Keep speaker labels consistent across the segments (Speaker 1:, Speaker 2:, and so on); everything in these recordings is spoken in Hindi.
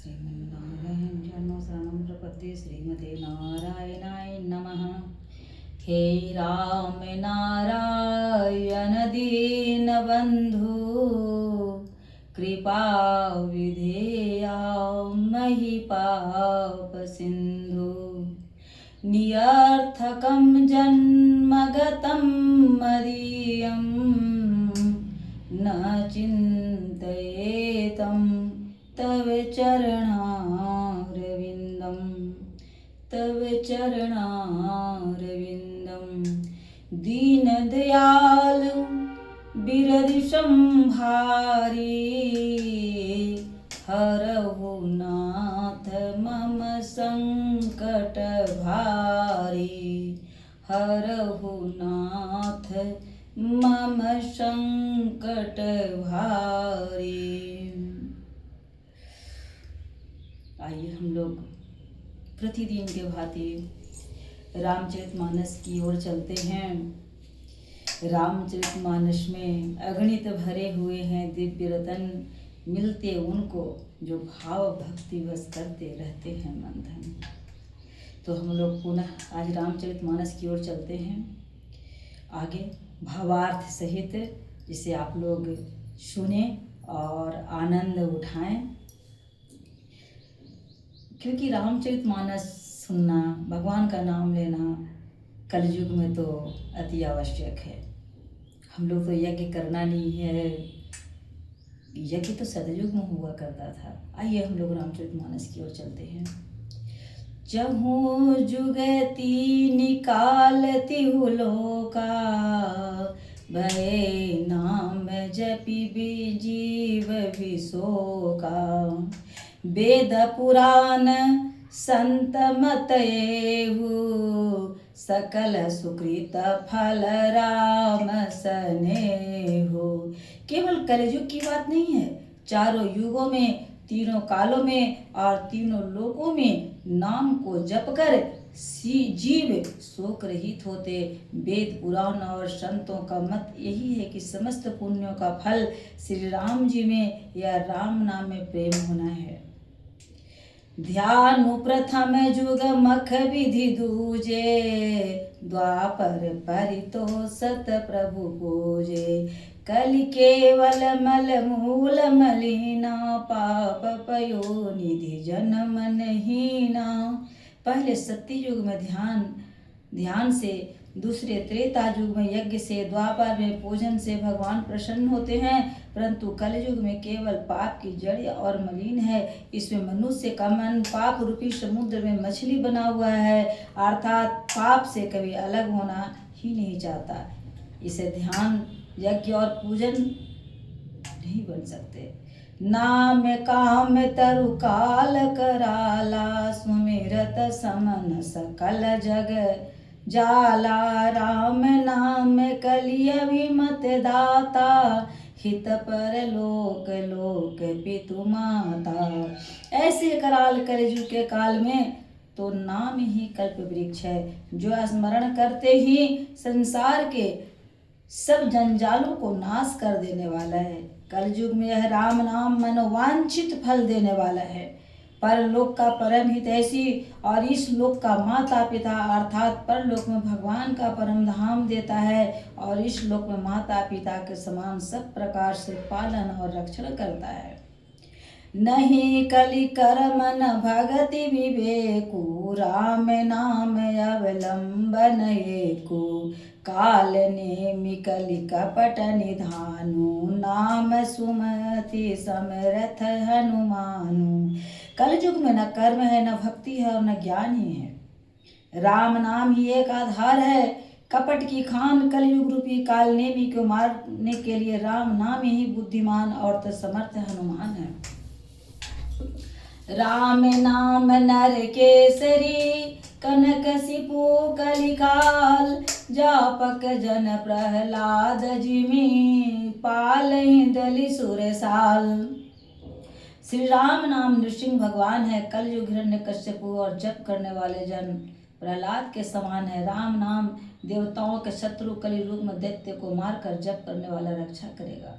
Speaker 1: श्रीमन्नारायण जन्म शरणं प्रपद्ये श्रीमते नारायणाय नमः। हे राम नारायण दीनबन्धु कृपा विधेया मही पाप सिंधु। निरर्थकं जन्मगतं मदीयं न चिन्तयेतं तव चरणारविन्दं दीनदयालु बिरदिशंहारी हरहु नाथ मम संकट भारी। हरहु नाथ मम संकट भारी। आइए हम लोग प्रतिदिन के भांति रामचरितमानस की ओर चलते हैं। रामचरितमानस में अगणित भरे हुए हैं दिव्य रतन, मिलते उनको जो भाव भक्ति वश करते रहते हैं मन धन। तो हम लोग पुनः आज रामचरितमानस की ओर चलते हैं आगे भावार्थ सहित, जिसे आप लोग सुने और आनंद उठाएं, क्योंकि रामचरितमानस सुनना, भगवान का नाम लेना कलयुग में तो अति आवश्यक है। हम लोग तो यज्ञ करना नहीं है, यज्ञ तो सतयुग में हुआ करता था। आइए हम लोग रामचरितमानस की ओर चलते हैं। जहूँ जुगति निकालती हूँ लोका, भय नाम जपि जीव विशोका। वेद पुराण संत मतएहु, सकल सुकृत फल राम सनेहु। केवल कलयुग की बात नहीं है, चारों युगों में, तीनों कालों में और तीनों लोकों में नाम को जप कर जीव शोक रहित होते। वेद पुराण और संतों का मत यही है कि समस्त पुण्यों का फल श्री राम जी में या राम नाम में प्रेम होना है। ध्यान प्रथम जुग मख विधि दूजे, द्वापर परितोषत प्रभु पूजे। कलि केवल मल मूल मलिना, पाप पयो निधि जन मन हीना। पहले सत्य युग में ध्यान से, दूसरे त्रेता युग में यज्ञ से, द्वापर में पूजन से भगवान प्रसन्न होते हैं, परंतु कलयुग में केवल पाप की जड़ और मलिन है। इसमें मनुष्य का मन पाप रूपी समुद्र में मछली बना हुआ है, अर्थात पाप से कभी अलग होना ही नहीं चाहता। इसे ध्यान, यज्ञ और पूजन नहीं बन सकते। नाम काम तरु काल कराला, सुमिरत समन सकल जग जाला। राम नाम कलि अभिमत दाता, हित पर लोक लोक पितु माता। ऐसे कराल कलयुग के काल में तो नाम ही कल्प वृक्ष है, जो स्मरण करते ही संसार के सब जंजालों को नाश कर देने वाला है। कलयुग में यह राम नाम मनोवांछित फल देने वाला है। परलोक का परम हितैषी और इस लोक का माता पिता, अर्थात परलोक में भगवान का परम धाम देता है और इस लोक में माता पिता के समान सब प्रकार से पालन और रक्षण करता है। नहीं कलि कर्म न भगति विवेकु, राम नाम अवलंबन एकु। काल नेमि कलि कपट निधानु, नाम सुमति समरथ हनुमानु। कलयुग में न कर्म है, न भक्ति है और न ज्ञान ही है। राम नाम ही एक आधार है। कपट की खान कलयुग रूपी काल नेमी को मारने के लिए राम नाम ही बुद्धिमान और समर्थ हनुमान है। राम नाम नर केसरी, कनकसिपु कलिकाल। जापक जन प्रहलाद जिमि, पालहि दलि सुरसाल। श्री राम नाम नृसिंह भगवान है। कलयुग हिरण्यकश्यपु और जप करने वाले जन प्रहलाद के समान है। राम नाम देवताओं के शत्रु कलि रूप में दैत्य को मारकर जप करने वाला रक्षा करेगा।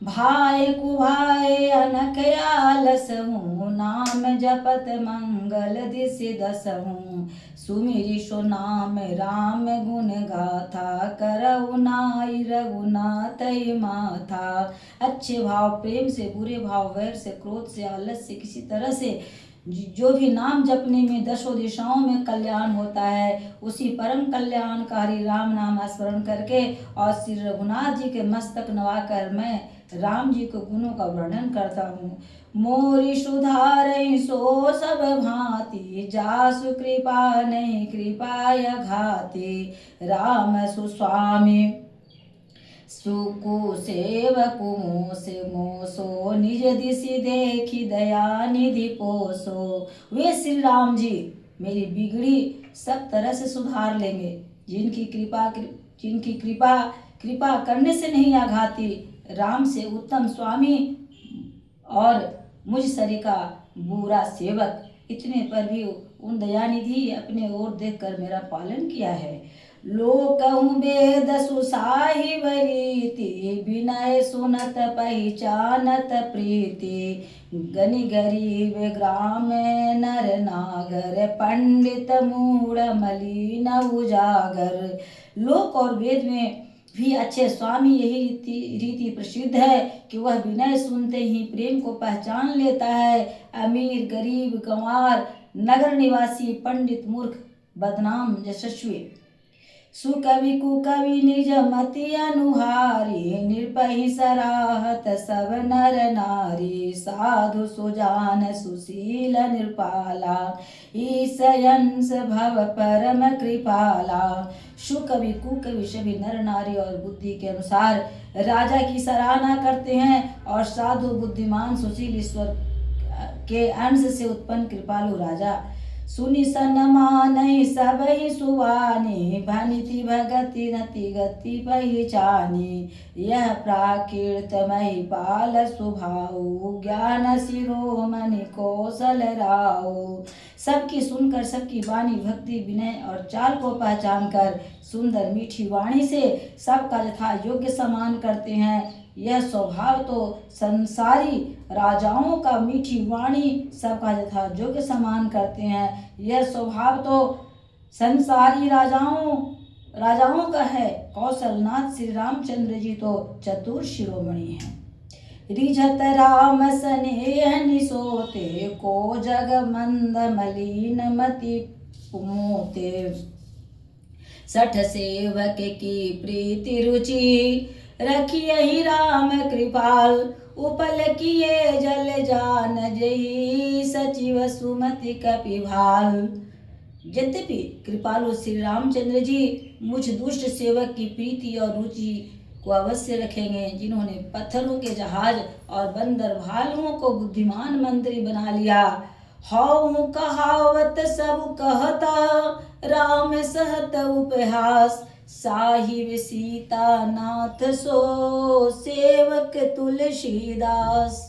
Speaker 1: भाए कुभाए अनख आलसहूँ, नाम जपत मंगल दिस दसहूँ। सुमिरि सो नाम राम गुण गाथा, करऊ नाई रघुनाथ माथा। अच्छे भाव, प्रेम से, बुरे भाव, वैर से, क्रोध से, आलस से, किसी तरह से जो भी नाम जपने में दशों दिशाओं में कल्याण होता है, उसी परम कल्याणकारी राम नाम स्मरण करके और श्री रघुनाथ जी के मस्तक नवाकर मैं राम जी के गुणों का वर्णन करता हूँ। मोरी सुधारई सो सब भांति, जासु कृपा नहीं कृपाय घाति। राम सुस्वामी सुकु सेवकु मोसे मोसो, निज दिशि देखी दया निधि पोसो। वे श्री राम जी मेरी बिगड़ी सब तरह से सुधार लेंगे, जिनकी कृपा करने से नहीं आघाती। राम से उत्तम स्वामी और मुझ सरिका बुरा सेवक, इतने पर भी उन दयानिधि अपने ओर देखकर मेरा पालन किया है। लोकहु वेद सुसाहिब रीति, विनय सुनत पहचानत प्रीति। गनि गरीब ग्राम नर नागर, पंडित मूढ़ मलिन उजागर। लोक और वेद में भी अच्छे स्वामी यही रीति प्रसिद्ध है कि वह विनय सुनते ही प्रेम को पहचान लेता है। अमीर गरीब गंवार, नगर निवासी, पंडित मूर्ख, बदनाम यशस्वी, सुकवि कुकवि निज मति अनुहारी। निर्भय सराहत सब नर नारी, साधु सुजान सुशील निर्पाला। ईसयंस भव परम कृपाला। सुकवि कुकवि सभी नर नारी और बुद्धि के अनुसार राजा की सराहना करते हैं, और साधु बुद्धिमान सुशील ईश्वर के अंश से उत्पन्न कृपालु राजा। सुनि सन्मानहि सबहि सुवानी, भनिति भगति नति गति पहिचानी। यह प्राकृत महिपाल स्वभाव, ज्ञान शिरोमणि कौशल राव। सबकी सुनकर, सबकी वाणी, भक्ति, विनय और चाल को पहचान कर सुंदर मीठी वाणी से सबका यथा योग्य सम्मान करते हैं। यह स्वभाव तो संसारी राजाओं का, मीठी वाणी सबका यथा योग्य सम्मान करते हैं। यह स्वभाव तो संसारी राजाओं का है। कौशलनाथ श्री रामचंद्र जी तो चतुर शिरोमणि हैं। रिझत राम स्नेह निसोते, को जग मंद मलिन मति मोते। सठ सेवक की प्रीति रुचि, रखियहि राम कृपाल। उपल किए जल जान जही, सचिव सुमति कपिभाल। यद्यपि कृपालु श्री रामचंद्र जी मुझ दुष्ट सेवक की प्रीति और रुचि को अवश्य रखेंगे, जिन्होंने पत्थरों के जहाज और बंदर भालुओं को बुद्धिमान मंत्री बना लिया। हऊ कहावत सब कहता, राम सहत उपहास। साहिब सीता नाथ सो, सेवक तुलसीदास।